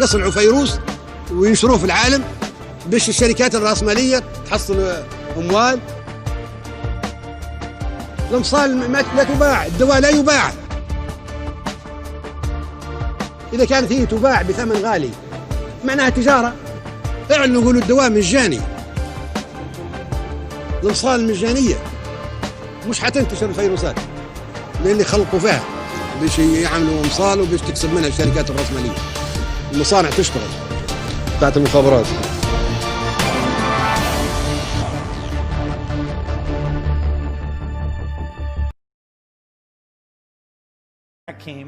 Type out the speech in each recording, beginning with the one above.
يصنعوا فيروس وينشروه في العالم باش الشركات الرأسمالية تحصل أموال. الأمصال لا تباع، الدواء لا يباع. إذا كانت هي تباع بثمن غالي معناها تجارة. اعلنوا يقولوا الدواء مجاني. الأمصال المجانية مش حتنتشر الفيروسات للي خلقوا فيها باش يعملوا أمصال وباش تكسب منها الشركات الرأسمالية. المصانع تشتغل بتاعت المخابرات.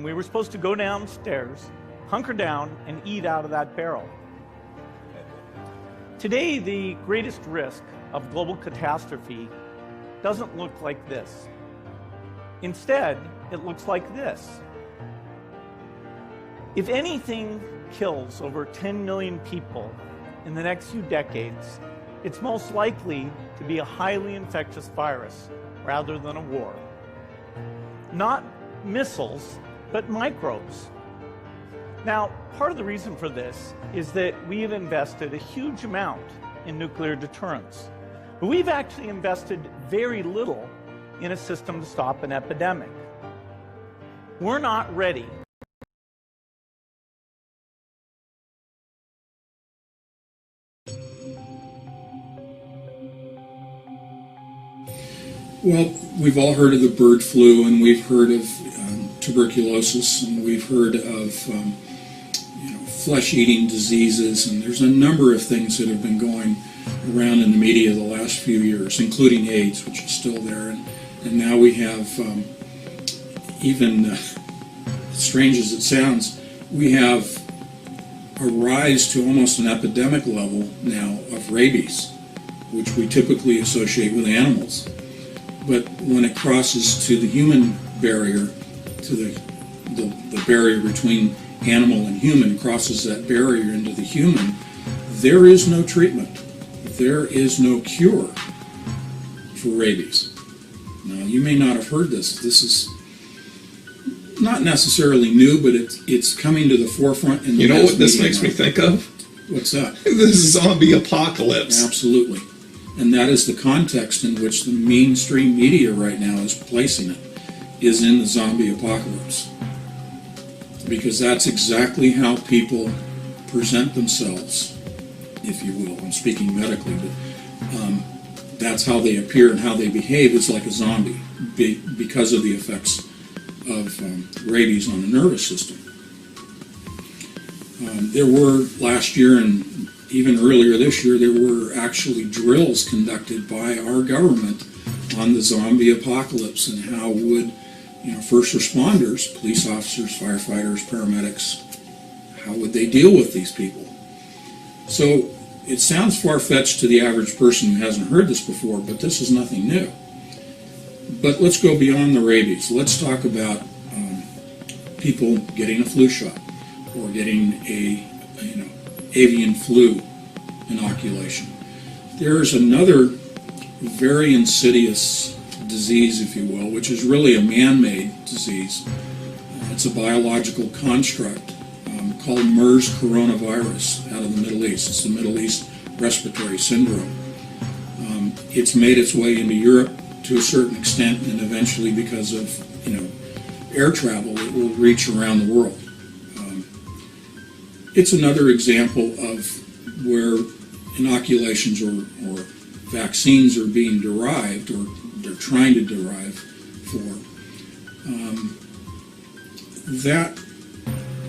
We were supposed to go downstairs, hunker down, and eat out of that barrel. Today, the greatest risk of global catastrophe doesn't look like this. Instead, it looks like this. If anything kills over 10 million people in the next few decades, it's most likely to be a highly infectious virus rather than a war. Not missiles, but microbes. Now, part of the reason for this is that we've invested a huge amount in nuclear deterrence, but we've actually invested very little in a system to stop an epidemic. We're not ready. Well, we've all heard of the bird flu, and we've heard of tuberculosis, and we've heard of flesh-eating diseases, and there's a number of things that have been going around in the media the last few years, including AIDS, which is still there, and now we have, even strange as it sounds, we have a rise to almost an epidemic level now of rabies, which we typically associate with animals. But when it crosses to the human barrier, to the barrier between animal and human, crosses that barrier into the human, there is no treatment. There is no cure for rabies. Now, you may not have heard this. This is not necessarily new, but it's coming to the forefront. In the you know what this makes me think of? What's that? This is zombie apocalypse. Absolutely. And that is the context in which the mainstream media right now is placing it, is in the zombie apocalypse. Because that's exactly how people present themselves, if you will. I'm speaking medically, but that's how they appear and how they behave. It's like a zombie because of the effects of rabies on the nervous system. There were last year and even earlier this year, there were actually drills conducted by our government on the zombie apocalypse and how would, first responders, police officers, firefighters, paramedics, how would they deal with these people? So it sounds far-fetched to the average person who hasn't heard this before, but this is nothing new. But let's go beyond the rabies. Let's talk about people getting a flu shot or getting avian flu inoculation. There's another very insidious disease, if you will, which is really a man-made disease. It's a biological construct called MERS coronavirus out of the Middle East. It's the Middle East respiratory syndrome. It's made its way into Europe to a certain extent, and eventually, because of air travel, it will reach around the world. It's another example of where inoculations or vaccines are being derived, or they're trying to derive for. That,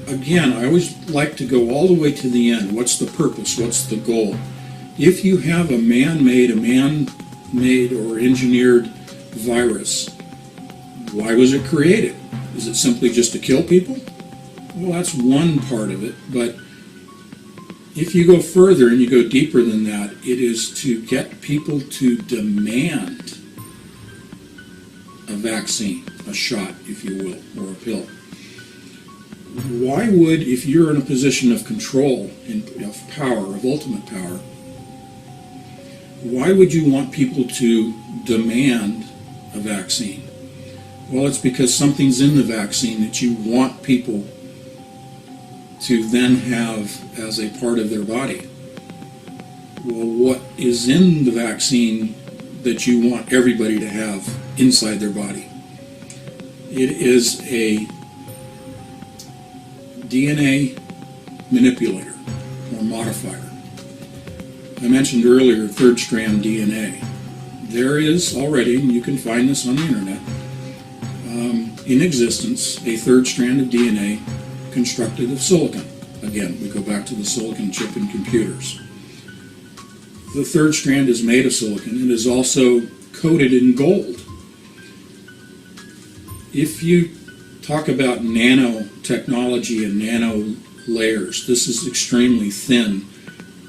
again, I always like to go all the way to the end. What's the purpose? What's the goal? If you have a man-made or engineered virus, why was it created? Is it simply just to kill people? Well, that's one part of it, but if you go further and you go deeper than that, it is to get people to demand a vaccine, a shot, if you will, or a pill. Why would, if you're in a position of control, of power, of ultimate power, why would you want people to demand a vaccine? Well, it's because something's in the vaccine that you want people to then have as a part of their body. Well, what is in the vaccine that you want everybody to have inside their body? It is a DNA manipulator or modifier. I mentioned earlier third strand DNA. There is already, and you can find this on the internet, in existence, a third strand of DNA constructed of silicon. Again, we go back to the silicon chip in computers. The third strand is made of silicon and is also coated in gold. If you talk about nanotechnology and nano layers, this is extremely thin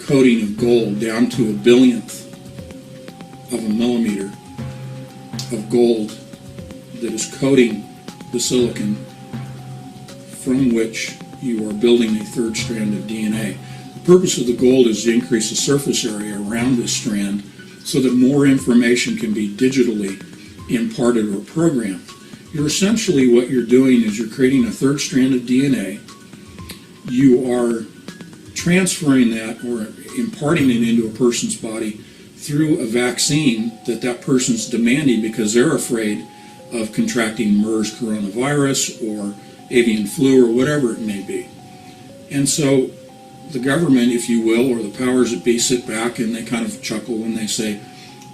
coating of gold down to a billionth of a millimeter of gold that is coating the silicon from which you are building a third strand of DNA. The purpose of the gold is to increase the surface area around this strand so that more information can be digitally imparted or programmed. You're essentially, what you're doing is you're creating a third strand of DNA. You are transferring that or imparting it into a person's body through a vaccine that that person's demanding because they're afraid of contracting MERS coronavirus or avian flu or whatever it may be. And so the government, if you will, or the powers that be sit back and they kind of chuckle when they say,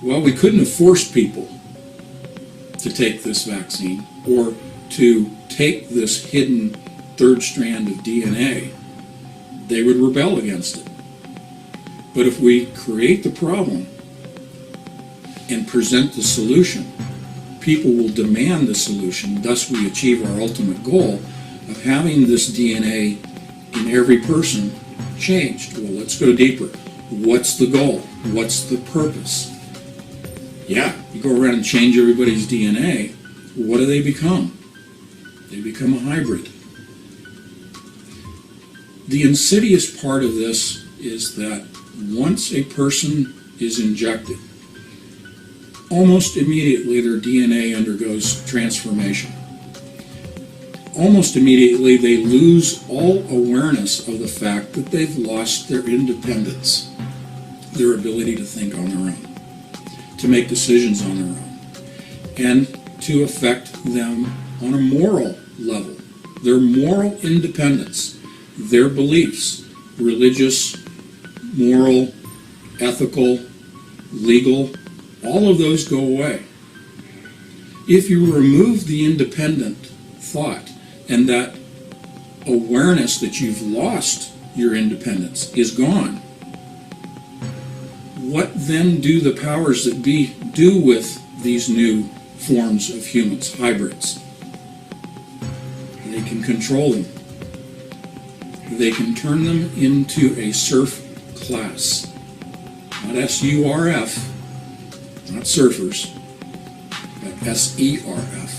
well, we couldn't have forced people to take this vaccine or to take this hidden third strand of DNA. They would rebel against it. But if we create the problem and present the solution, people will demand the solution. Thus we achieve our ultimate goal of having this DNA in every person changed. Well, let's go deeper. What's the goal? What's the purpose? Yeah, you go around and change everybody's DNA. What do they become? They become a hybrid. The insidious part of this is that once a person is injected, almost immediately their DNA undergoes transformation. Almost immediately they lose all awareness of the fact that they've lost their independence, their ability to think on their own, to make decisions on their own, and to affect them on a moral level. Their moral independence, their beliefs, religious, moral, ethical, legal, all of those go away. If you remove the independent thought and that awareness that you've lost your independence is gone, what then do the powers that be do with these new forms of humans, hybrids? They can control them. They can turn them into a serf class, not S-U-R-F, not surfers, but S-E-R-F,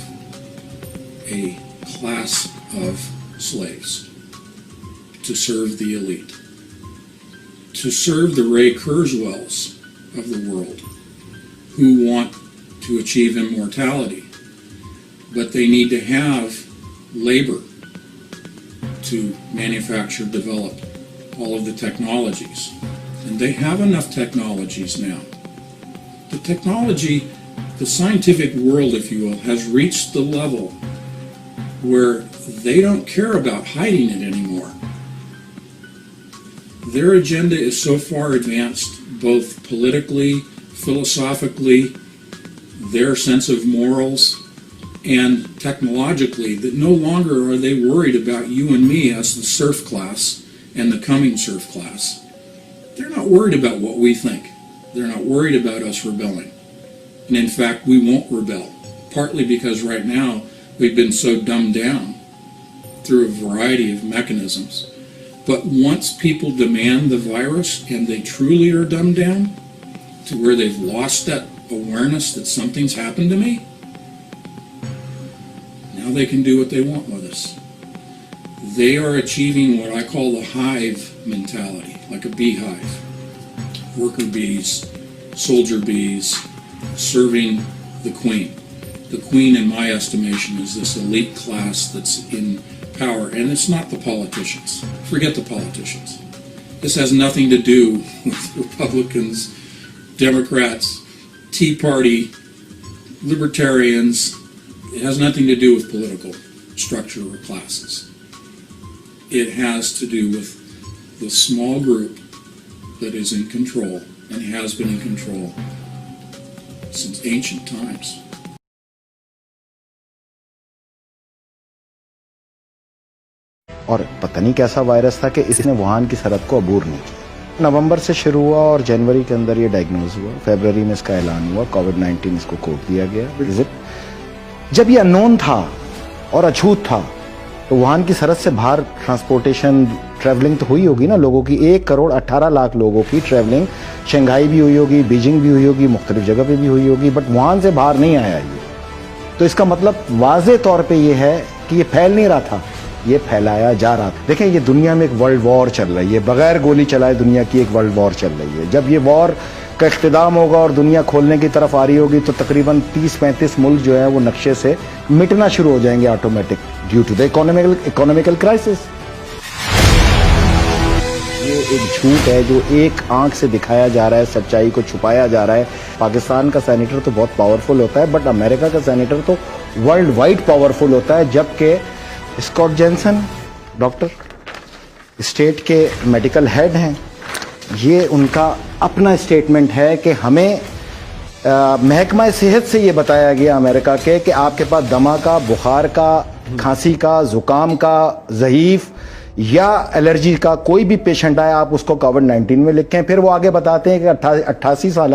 a class of slaves to serve the elite, to serve the Ray Kurzweils of the world who want to achieve immortality, but they need to have labor to manufacture, develop all of the technologies. And they have enough technologies now. The technology, the scientific world, if you will, has reached the level where they don't care about hiding it anymore. Their agenda is so far advanced, both politically, philosophically, their sense of morals, and technologically, that no longer are they worried about you and me as the serf class and the coming serf class. They're not worried about what we think. They're not worried about us rebelling. And in fact, we won't rebel, partly because right now we've been so dumbed down through a variety of mechanisms. But once people demand the virus and they truly are dumbed down to where they've lost that awareness that something's happened to me, now they can do what they want with us. They are achieving what I call the hive mentality, like a beehive. Worker bees, soldier bees, serving the queen. The queen, in my estimation, is this elite class that's in power, and it's not the politicians. Forget the politicians. This has nothing to do with Republicans, Democrats, Tea Party, Libertarians. It has nothing to do with political structure or classes. It has to do with the small group that is in control and has been in control since ancient times. और पता नहीं कैसा virus था कि इसने Wuhan की सरहद को अबूर नहीं किया। नवंबर से शुरू हुआ और जनवरी के अंदर ये डायग्नोज हुआ, फरवरी में इसका ऐलान हुआ, कोविड-19 इसको कोड दिया गया। विजिट जब ये अननोन था और अछूत था तो वुहान की सरहद से बाहर ट्रांसपोर्टेशन ट्रैवलिंग तो हुई होगी ना लोगों की। 1,18,00,000 लोगों की ट्रैवलिंग शंघाई भी हुई होगी, बीजिंग भी हुई होगी, मुख्तलिफ जगह पे भी हुई होगी, बट वुहान से बाहर नहीं आया ये। तो इसका मतलब वाज़े तौर पे ये है कि ये फैल नहीं रहा था, ये फैलाया जा रहा था। देखें, ये दुनिया में एक वर्ल्ड वॉर चल रही है, बगैर गोली चलाए दुनिया की एक वर्ल्ड वॉर चल रही है। जब ये वॉर का इख्तिताम होगा और दुनिया खोलने की तरफ आ रही होगी तो तकरीबन 30-35 मुल्क जो है वो नक्शे से मिटना शुरू हो जाएंगे automatic due to the economical crisis. ये एक झूठ है जो एक आंख से दिखाया जा रहा है, सच्चाई को छुपाया जा रहा है। पाकिस्तान का सैनिटर तो बहुत पावरफुल होता है, बट अमेरिका का सैनिटर तो वर्ल्ड वाइड पावरफुल होता है। जबकि स्कॉट जेनसन डॉक्टर स्टेट के मेडिकल हेड हैं, ये उनका अपना स्टेटमेंट है कि हमें महकमा सेहत से ये बताया गया अमेरिका के कि आपके पास दमा का, बुखार का, खांसी का, जुकाम का, ज़हीफ या एलर्जी का कोई भी पेशेंट आए आप उसको कोविड-19 में लिखें। फिर वो आगे बताते हैं कि 88 साल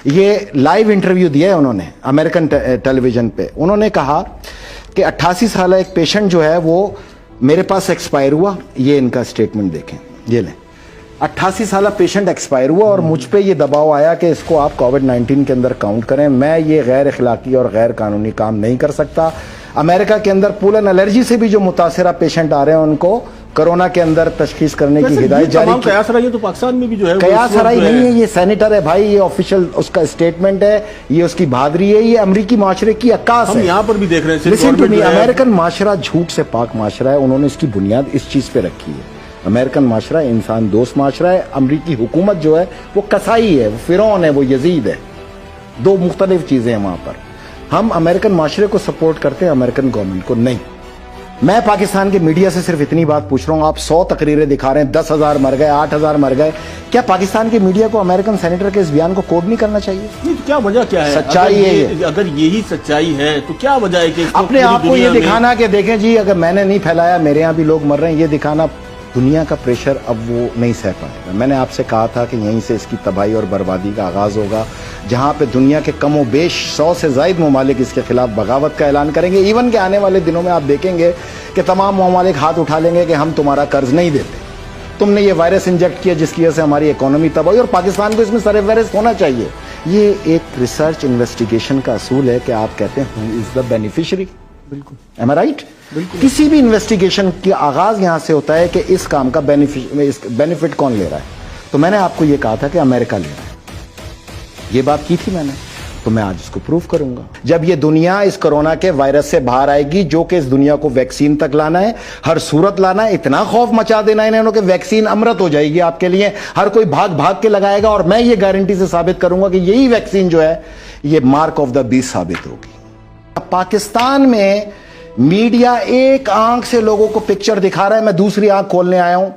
ये लाइव इंटरव्यू दिया है उन्होंने अमेरिकन टेलीविजन पे। उन्होंने कहा कि 88 साल एक पेशेंट जो है वो मेरे पास एक्सपायर हुआ। ये इनका स्टेटमेंट देखें, ये लें, 88 साल पेशेंट एक्सपायर हुआ और मुझ पे ये दबाव आया कि इसको आप कोविड-19 के अंदर काउंट करें। मैं ये गैर अखलाकी और गैर कानूनी काम नहीं कर सकता। अमेरिका के अंदर पोलन एलर्जी से भी जो मुतासरा पेशेंट आ रहे हैं उनको कोरोना के अंदर तशखीस करने की हिदायत जारी की। कयास रही है तो पाकिस्तान में भी जो है कयास रही नहीं है, ये सैनिटर है भाई, ये ऑफिशियल उसका स्टेटमेंट है, ये उसकी बहादुरी है, ये अमरीकी माशरे की अक्कास है। हम यहाँ पर भी देख रहे हैं लिसन टू मी, अमेरिकन माशरा झूठ से पाक माशरा है। उन्होंने इसकी बुनियाद इस चीज पे रखी है। अमेरिकन माशरा इंसान दोस्त माशरा है। अमरीकी हुकूमत जो है वो कसाई है, वो फिरौन है, वो यजीद है। दो मुख्तलिफ चीजें हैं वहां पर। हम अमेरिकन माशरे को सपोर्ट करते हैं, अमेरिकन गवर्नमेंट को नहीं। मैं पाकिस्तान के मीडिया से सिर्फ इतनी बात पूछ रहा हूं, आप 100 तकरीरें दिखा रहे हैं, 10,000 मर गए, 8,000 मर गए। क्या पाकिस्तान के मीडिया को अमेरिकन सेनेटर के इस बयान को कोड नहीं करना चाहिए? नहीं तो क्या वजह क्या है? सच्चाई है। अगर यही सच्चाई है तो क्या वजह है कि अपने आप को ये दिखाना कि देखें जी अगर मैंने नहीं फैलाया, मेरे यहाँ भी लोग मर रहे हैं, ये दिखाना, दुनिया का प्रेशर अब वो नहीं सह पाएगा। मैंने आपसे कहा था कि यहीं से इसकी तबाही और बर्बादी का आगाज होगा, जहां पे दुनिया के कमो बेश 100 से ज़ायद ममालिक इसके खिलाफ बगावत का ऐलान करेंगे। इवन के आने वाले दिनों में आप देखेंगे कि तमाम ममालिक हाथ उठा लेंगे कि हम तुम्हारा कर्ज नहीं देते, तुमने ये वायरस इंजेक्ट किया जिसकी वजह से हमारी इकोनॉमी तबाह हुई और पाकिस्तान को इसमें सर वायरस होना चाहिए। ये एक रिसर्च इन्वेस्टिगेशन का असूल है कि आप कहते हैं हु इज द बेनिफिशियरी। बिल्कुल, एम आई राइट? किसी भी इन्वेस्टिगेशन की आगाज यहां से होता है कि इस काम का बेनिफिट कौन ले रहा है। तो मैंने आपको यह कहा था कि अमेरिका ले रहा है, ये बात की थी मैंने, तो मैं आज इसको प्रूव करूंगा। जब ये दुनिया इस कोरोना के वायरस से बाहर आएगी, जो कि इस दुनिया को वैक्सीन तक लाना है, हर सूरत लाना है, इतना खौफ मचा देना है इन्होंने कि वैक्सीन अमृत हो जाएगी आपके लिए, हर कोई भाग भाग के लगाएगा। और मैं ये गारंटी से साबित करूंगा कि यही वैक्सीन जो है ये मार्क ऑफ द बीस्ट साबित होगी। पाकिस्तान में मीडिया एक आंख से लोगों को पिक्चर दिखा रहा है, मैं दूसरी आंख खोलने आया हूं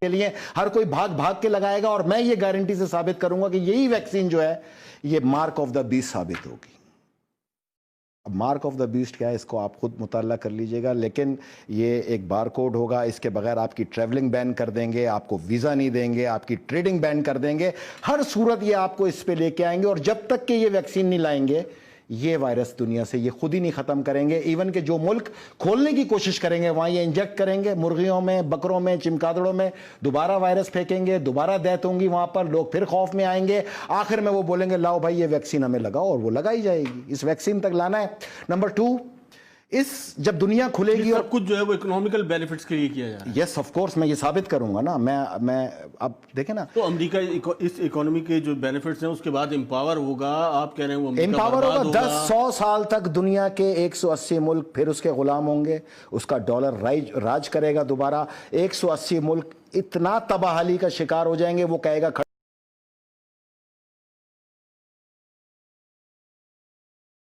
के लिए, हर कोई भाग भाग के लगाएगा। और मैं ये गारंटी से साबित करूंगा कि यही वैक्सीन जो है ये मार्क ऑफ द बीस्ट साबित होगी। अब मार्क ऑफ द बीस्ट क्या है इसको आप खुद मुताला कर लीजिएगा, लेकिन ये एक बार कोड होगा, इसके बगैर आपकी ट्रैवलिंग बैन कर देंगे, आपको वीजा नहीं देंगे, आपकी ट्रेडिंग बैन कर देंगे, हर सूरत ये आपको इस पे लेके आएंगे। और जब तक कि ये वैक्सीन नहीं लाएंगे ये वायरस दुनिया से ये खुद ही नहीं खत्म करेंगे। इवन के जो मुल्क खोलने की कोशिश करेंगे वहां ये इंजेक्ट करेंगे, मुर्गियों में, बकरों में, चिमकादड़ों में दोबारा वायरस फेंकेंगे, दोबारा डेथ होंगी, वहां पर लोग फिर खौफ में आएंगे। आखिर में वो बोलेंगे लाओ भाई ये वैक्सीन हमें लगाओ, और वो लगाई जाएगी। इस वैक्सीन तक लाना है। नंबर 2, اس جب دنیا کھلے گی یہ اور سب کچھ جو ہے وہ اکنامیکل بینیفٹس کے لیے کیا جا رہا ہے. یس آف کورس میں یہ ثابت کروں گا نا. میں اب دیکھیں نا, تو امریکہ اس اکانومی کے جو بینیفٹس ہیں اس کے بعد امپاور ہوگا, آپ کہہ رہے ہیں وہ امریکہ امپاور برباد ہوگا. 10-100 سال تک دنیا کے 180 ملک پھر اس کے غلام ہوں گے, اس کا ڈالر راج کرے گا دوبارہ. 180 ملک اتنا تباہلی کا شکار ہو جائیں گے, وہ کہے گا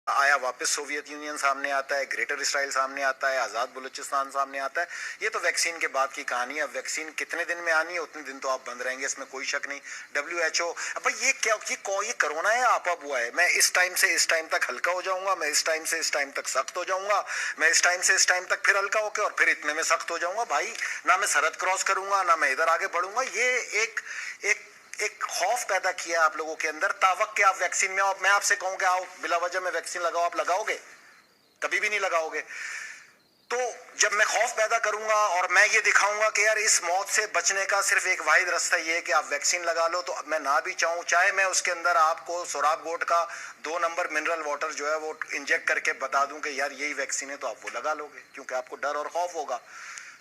آیا واپس سوویت یونین سامنے آتا ہے, گریٹر اسرائیل سامنے آتا ہے, آزاد بلوچستان سامنے آتا ہے. یہ تو ویکسین کے بعد کی کہانی ہے. اب ویکسین کتنے دن میں آنی ہے اتنے دن تو آپ بند رہیں گے, اس میں کوئی شک نہیں. WHO اب یہ کیا, یہ کرونا ہے آپا بوا ہے. میں اس ٹائم سے اس ٹائم تک ہلکا ہو جاؤں گا, میں اس ٹائم سے اس ٹائم تک سخت ہو جاؤں گا, میں اس ٹائم سے اس ٹائم تک پھر ہلکا ہو کے اور پھر اتنے میں سخت ہو جاؤں گا. بھائی نہ میں سرحد کراس کروں گا, نہ میں ادھر آگے بڑھوں گا. یہ ایک خوف پیدا کیا آپ لوگوں کے اندر تاوق کہ آپ ویکسین میں آؤ. میں آپ سے کہوں کہ آؤ بلا وجہ میں ویکسین لگاؤ, آپ لگاؤ گے؟ کبھی بھی نہیں لگاؤ گے. تو جب میں خوف پیدا کروں گا اور میں یہ دکھاؤں گا کہ یار اس موت سے بچنے کا صرف ایک واحد راستہ یہ ہے کہ آپ ویکسین لگا لو, تو میں نہ بھی چاہوں, چاہے میں اس کے اندر آپ کو سوراب گوٹ کا 2 نمبر منرل واٹر جو ہے وہ انجیکٹ کر کے بتا دوں کہ یار یہی ویکسین ہے, تو آپ وہ لگا لو گے کیونکہ آپ کو ڈر اور خوف ہوگا.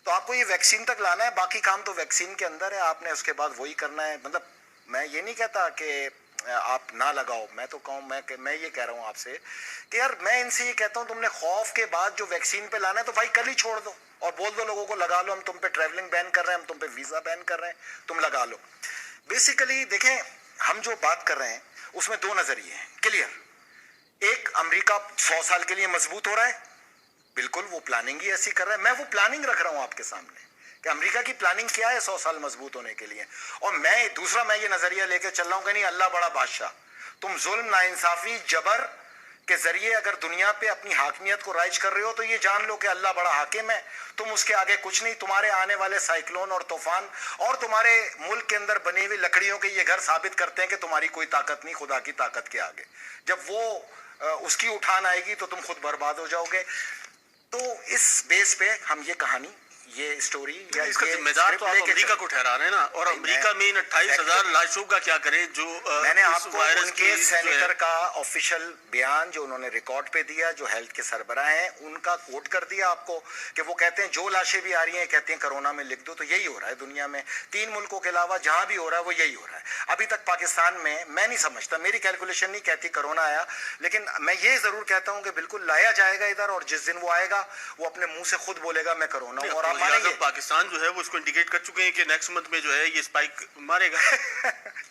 تو آپ کو یہ ویکسین تک لانا ہے, باقی کام تو ویکسین کے اندر ہے. آپ نے اس کے بعد وہی کرنا ہے. مطلب میں یہ نہیں کہتا کہ آپ نہ لگاؤ, میں تو کہوں, میں یہ کہہ رہا ہوں آپ سے کہ یار میں ان سے یہ کہتا ہوں تم نے خوف کے بعد جو ویکسین پہ لانا ہے تو بھائی کل ہی چھوڑ دو اور بول دو لوگوں کو لگا لو, ہم تم پہ ٹریولنگ بین کر رہے ہیں, ہم تم پہ ویزا بین کر رہے ہیں, تم لگا لو. بیسیکلی دیکھیں ہم جو بات کر رہے ہیں اس میں 2 نظریے ہیں کلیئر. ایک, امریکہ 100 سال کے لیے مضبوط ہو رہا ہے, بالکل وہ پلاننگ ہی ایسی کر رہا ہے. میں وہ پلاننگ رکھ رہا ہوں آپ کے سامنے کہ امریکہ کی پلاننگ کیا ہے 100 سال مضبوط ہونے کے لیے. اور میں یہ نظریہ لے کے چل رہا ہوں کہ نہیں, اللہ بڑا بادشاہ, تم ظلم, ناانصافی, جبر کے ذریعے اگر دنیا پہ اپنی حاکمیت کو رائج کر رہے ہو تو یہ جان لو کہ اللہ بڑا حاکم ہے, تم اس کے آگے کچھ نہیں. تمہارے آنے والے سائیکلون اور طوفان اور تمہارے ملک کے اندر بنی ہوئی لکڑیوں کے یہ گھر ثابت کرتے ہیں کہ تمہاری کوئی طاقت نہیں خدا کی طاقت کے آگے. جب وہ اس کی اٹھان آئے گی تو تم خود برباد ہو جاؤ گے. تو اس بیس پہ ہم یہ کہانی, یہ سٹوری یا اس کا ذمہ دار تو آپ امریکہ کو ٹھہرا رہے ہیں نا, اور امریکہ میں ان 28,000 لاشوں کا کیا کرے جو میں نے آپ کو ان کے سینیٹر کا آفیشیل بیان جو انہوں نے ریکارڈ پہ دیا, جو ہیلتھ کے سربراہ ہیں, ان کا کوٹ کر دیا آپ کو کہ وہ کہتے ہیں جو لاشیں بھی آ رہی ہیں کہتے ہیں کرونا میں لکھ دو. تو یہی ہو رہا ہے دنیا میں 3 ملکوں کے علاوہ جہاں بھی ہو رہا ہے وہ یہی ہو رہا ہے. ابھی تک پاکستان میں نہیں سمجھتا, میری کیلکولیشن نہیں کہتی کرونا آیا, لیکن میں یہ ضرور کہتا ہوں کہ بالکل لایا جائے گا ادھر, اور جس دن وہ آئے گا وہ اپنے منہ سے خود بولے گا میں کرونا ہوں. اور آپ مانیں گے پاکستان جو ہے وہ اس کو انڈیکیٹ کر چکے ہیں کہ نیکسٹ منتھ میں جو ہے یہ سپائک مارے گا.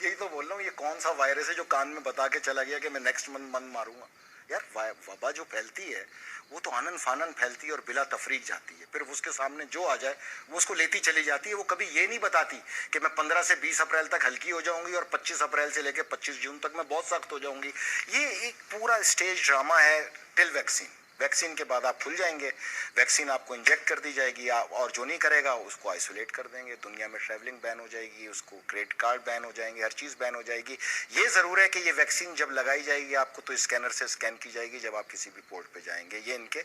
یہی تو بول رہا ہوں, یہ کون سا وائرس ہے جو کان میں بتا کے چلا گیا کہ میں نیکسٹ منتھ ماروں گا. یار وبا جو پھیلتی ہے وہ تو آنن فانن پھیلتی ہے اور بلا تفریق جاتی ہے, پھر اس کے سامنے جو آ جائے وہ اس کو لیتی چلی جاتی ہے. وہ کبھی یہ نہیں بتاتی کہ میں 15 سے 20 اپریل تک ہلکی ہو جاؤں گی اور 25 اپریل سے لے کے 25 جون تک میں بہت سخت ہو جاؤں گی. یہ ایک پورا اسٹیج ڈرامہ ہے ٹل ویکسین. ویکسین کے بعد آپ کھل جائیں گے, ویکسین آپ کو انجیکٹ کر دی جائے گی, اور جو نہیں کرے گا اس کو آئسولیٹ کر دیں گے. دنیا میں ٹریولنگ بین ہو جائے گی, اس کو کریڈٹ کارڈ بین ہو جائیں گے, ہر چیز بین ہو جائے گی. یہ ضرور ہے کہ یہ ویکسین جب لگائی جائے گی آپ کو تو اسکینر سے اسکین کی جائے گی جب آپ کسی بھی پورٹ پہ جائیں گے. یہ ان کے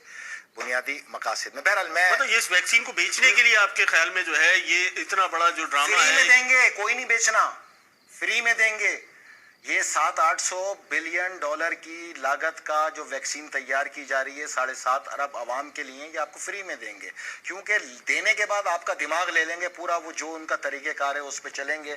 بنیادی مقاصد میں. بہرحال میں مطلب یہ اس ویکسین کو بیچنے کے لیے آپ کے خیال میں جو ہے یہ اتنا بڑا جو ڈرامہ فری میں ہے, دیں گے, کوئی نہیں بیچنا, فری میں دیں گے. یہ 700-800 بلین ڈالر کی لاگت کا جو ویکسین تیار کی جا رہی ہے 7.5 ارب عوام کے لیے, یہ آپ کو فری میں دیں گے. کیونکہ دینے کے بعد آپ کا دماغ لے لیں گے پورا, وہ جو ان کا طریقہ کار ہے اس پہ چلیں گے.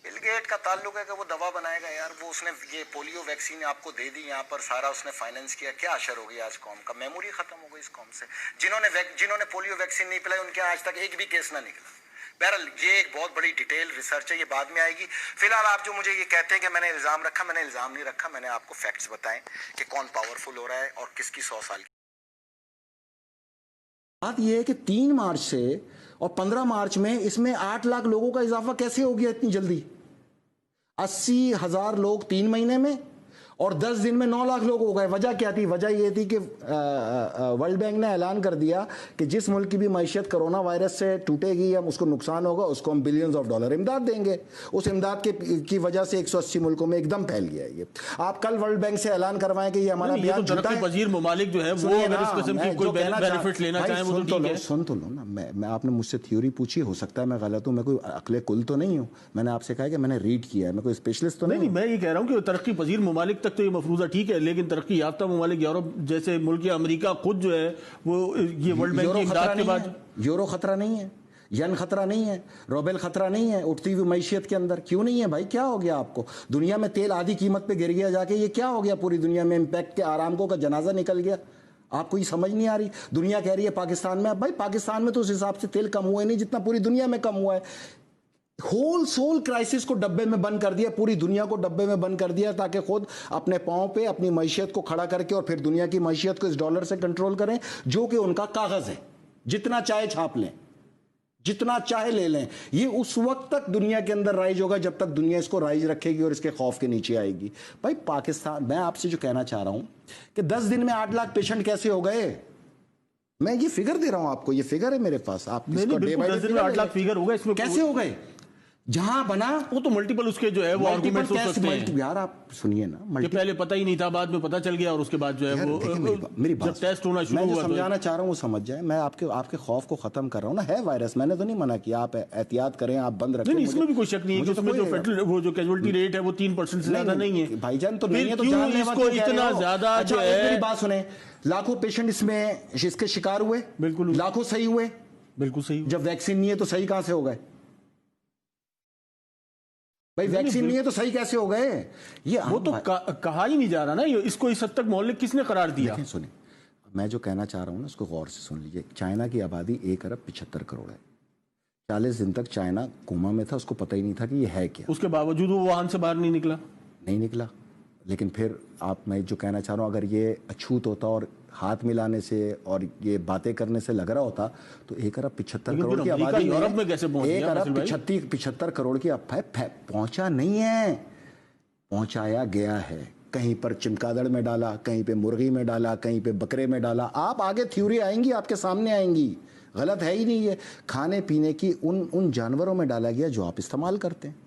بل گیٹ کا تعلق ہے کہ وہ دوا بنائے گا. یار وہ اس نے یہ پولیو ویکسین آپ کو دے دی, یہاں پر سارا اس نے فائننس کیا. کیا اشر ہو گیا آج قوم کا, میموری ختم ہو گئی اس قوم سے. جنہوں نے پولیو ویکسین نہیں پلائی ان کے آج تک ایک بھی کیس نہ نکلا. بہرحال یہ ایک بہت بڑی ڈیٹیل ریسرچ ہے, یہ بعد میں آئے گی. فی الحال آپ جو مجھے یہ کہتے ہیں کہ میں نے الزام رکھا, میں نے الزام نہیں رکھا, میں نے آپ کو فیکٹس بتائیں کہ کون پاورفل ہو رہا ہے اور کس کی 100 سال کی. بات یہ ہے کہ 3 مارچ سے اور 15 مارچ میں اس میں 8 لاکھ لوگوں کا اضافہ کیسے ہو گیا اتنی جلدی؟ 80,000 لوگ 3 مہینے میں, اور 10 دن میں 9 لاکھ لوگ ہو گئے. وجہ کیا تھی؟ وجہ یہ تھی کہ ورلڈ بینک نے اعلان کر دیا کہ جس ملک کی بھی معیشت کرونا وائرس سے ٹوٹے گی یا اس کو نقصان ہوگا اس کو ہم بلینز آف ڈالر امداد دیں گے. اس امداد کی وجہ سے 180 ملکوں میں ایک دم پھیل گیا. یہ آپ کل ورلڈ بینک سے اعلان کروائیں کہ یہ ہمارا بیان جھوٹا ہے. ترقی پذیر ممالک جو ہے وہ اگر اس قسم کی کوئی بینیفٹ لینا چاہیں وہ تو ٹھیک ہے. سن تو لو نا, میں آپ نے مجھ سے تھیوری پوچھی, ہو سکتا ہے میں غلط ہوں, میں کوئی عقل کل تو نہیں ہوں. میں نے آپ سے کہا کہ میں نے ریڈ کیا ہے, میں کوئی اسپیشلسٹ تو نہیں. میں یہ کہہ رہا ہوں کہ ترقی پذیر ممالک تک تو یہ مفروضہ ٹھیک ہے، لیکن ترقی یافتہ ممالک یورپ جیسے ملک امریکہ خود جو ہے وہ یہ ورلڈ بینک کی امداد کے بعد یورو خطرہ نہیں ہے، ین خطرہ نہیں ہے، روبل خطرہ نہیں ہے اٹھتی ہوئی معیشت کے اندر؟ کیوں نہیں ہے بھائی؟ کیا ہو گیا آپ کو؟ دنیا میں تیل آدھی قیمت پہ گر گیا جا کے، یہ کیا ہو گیا پوری دنیا میں؟ امپیکٹ کے آرامکو کا جنازہ نکل گیا، آپ کو یہ سمجھ نہیں آ رہی؟ دنیا کہہ رہی ہے پاکستان میں، بھائی پاکستان میں تو اس حساب سے تیل کم ہوا ہے نہیں جتنا پوری دنیا میں کم ہوا ہے۔ ہول سول کرائسس کو ڈبے میں بند کر دیا، پوری دنیا کو ڈبے میں بند کر دیا تاکہ خود اپنے پاؤں پہ اپنی معیشت کو کھڑا کر کے اور پھر دنیا کی معیشت کو اس ڈالر سے کنٹرول کریں جو کہ ان کا کاغذ ہے، جتنا چاہے چھاپ لیں، جتنا چاہے لے لیں۔ یہ اس وقت تک دنیا کے اندر رائج ہوگا جب تک دنیا اس کو رائج رکھے گی اور اس کے خوف کے نیچے آئے گی۔ بھائی پاکستان، میں آپ سے جو کہنا چاہ رہا ہوں کہ 10 دن میں 8 لاکھ پیشنٹ کیسے ہو گئے؟ میں یہ فگر دے رہا ہوں آپ کو، یہ فگر ہے میرے پاس، آپ اس کو 10 دن میں 8 لاکھ فگر ہوگا، اس میں کیسے ہو گئے؟ جہاں بنا وہ تو ملٹیپل اس کے جو ہے وہ آرگومنٹس ہو سکتے ہیں یار، آپ سنیے نا، کہ پہلے پتہ ہی نہیں تھا، بعد میں پتہ چل گیا، اور اس کے بعد جو ہے وہ جب ٹیسٹ ہونا شروع ہوا، میں سمجھانا چاہ رہا ہوں وہ سمجھ جائیں۔ میں آپ کے خوف کو ختم کر رہا ہوں نا، ہے وائرس، میں نے تو نہیں منع کیا آپ احتیاط کریں، آپ بند رکھیں۔ نہیں، اس میں بھی کوئی شک نہیں ہے کہ اس میں وہ جو کیجوالٹی ریٹ ہے وہ 3% سے زیادہ نہیں ہے بھائی جان، تو نہیں ہے تو جان لیوا اس کو اتنا زیادہ جو ہے۔ میری بات سنیں، لاکھوں پیشنٹ اس کے شکار ہوئے، بالکل لاکھوں صحیح ہوئے، بالکل صحیح۔ جب ویکسین نہیں ہے تو صحیح کہاں سے ہو گئے بھائی؟ ویکسین نہیں ہے تو صحیح کیسے ہو گئے؟ یہ وہ تو کہا ہی نہیں جا رہا نا، اس کو اس حد تک مہلک کس نے قرار دیا؟ سنیں، میں جو کہنا چاہ رہا ہوں نا اس کو غور سے سن لیجئے۔ چائنا کی آبادی 1 ارب 75 کروڑ ہے، 40 دن تک چائنا کوما میں تھا، اس کو پتہ ہی نہیں تھا کہ یہ ہے کیا، اس کے باوجود وہ وہاں سے باہر نہیں نکلا۔ لیکن پھر میں جو کہنا چاہ رہا ہوں، اگر یہ اچھوت ہوتا اور ہاتھ ملانے سے اور یہ باتیں کرنے سے لگ رہا ہوتا تو 1 ارب 75 کروڑ کی آبادی یورپ میں کیسے پہنچ گیا؟ 1 ارب 75 کروڑ کی پہنچا نہیں ہے، پہنچایا گیا ہے۔ کہیں پر چمکادڑ میں ڈالا، کہیں پہ مرغی میں ڈالا، کہیں پہ بکرے میں ڈالا۔ آپ آگے تھیوری آئیں گی، آپ کے سامنے آئیں گی، غلط ہے ہی نہیں ہے۔ کھانے پینے کی ان جانوروں میں ڈالا گیا جو آپ استعمال کرتے ہیں۔